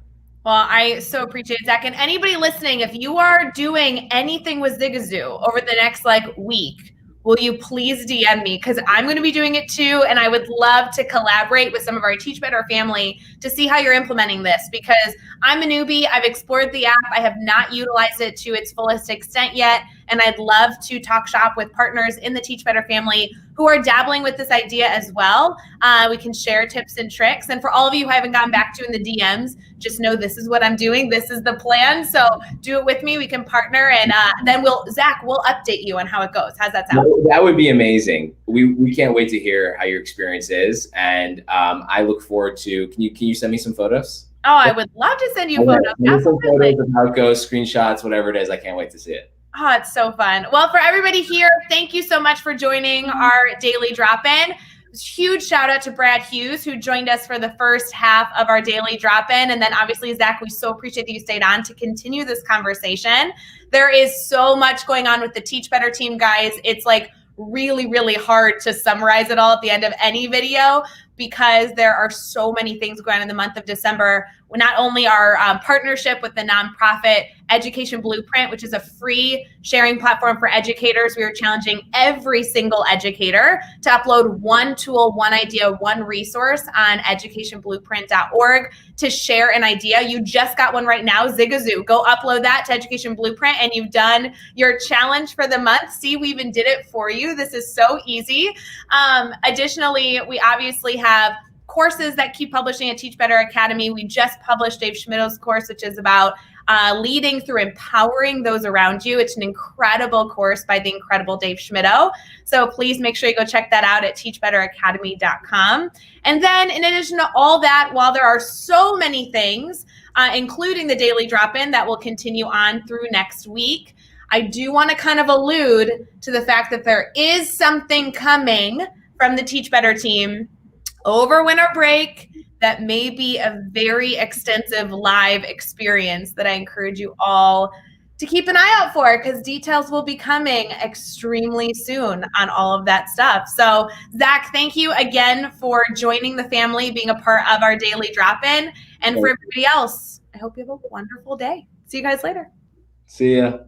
Well, I so appreciate it, Zak. And anybody listening, if you are doing anything with Zigazoo over the next week, will you please DM me? Because I'm going to be doing it too. And I would love to collaborate with some of our Teach Better family to see how you're implementing this, because I'm a newbie. I've explored the app. I have not utilized it to its fullest extent yet. And I'd love to talk shop with partners in the Teach Better family who are dabbling with this idea as well. We can share tips and tricks. And for all of you who I haven't gotten back to in the DMs, just know this is what I'm doing. This is the plan. So do it with me. We can partner, and then Zak, we'll update you on how it goes. How's that sound? That would be amazing. We can't wait to hear how your experience is. And I look forward to, can you send me some photos? Oh, I would love to send you photos. Some photos of how it goes, screenshots, whatever it is. I can't wait to see it. Oh, it's so fun. Well, for everybody here, thank you so much for joining our daily drop-in. Huge shout out to Brad Hughes, who joined us for the first half of our daily drop-in. And then obviously, Zak, we so appreciate that you stayed on to continue this conversation. There is so much going on with the Teach Better team, guys. It's really, really hard to summarize it all at the end of any video, because there are so many things going on in the month of December. Not only our partnership with the nonprofit Education Blueprint, which is a free sharing platform for educators. We are challenging every single educator to upload one tool, one idea, one resource on educationblueprint.org to share an idea. You just got one right now, Zigazoo. Go upload that to Education Blueprint, and you've done your challenge for the month. See, we even did it for you. This is so easy. Additionally, we obviously have courses that keep publishing at Teach Better Academy. We just published Dave Schmidt's course, which is about leading through empowering those around you. It's an incredible course by the incredible Dave Schmidt. So please make sure you go check that out at teachbetteracademy.com. And then in addition to all that, while there are so many things, including the daily drop-in that will continue on through next week, I do want to kind of allude to the fact that there is something coming from the Teach Better team over winter break that may be a very extensive live experience that I encourage you all to keep an eye out for, because details will be coming extremely soon on all of that stuff. So Zak, thank you again for joining the family, being a part of our daily drop-in. And for everybody else, I hope you have a wonderful day. See you guys later. See ya.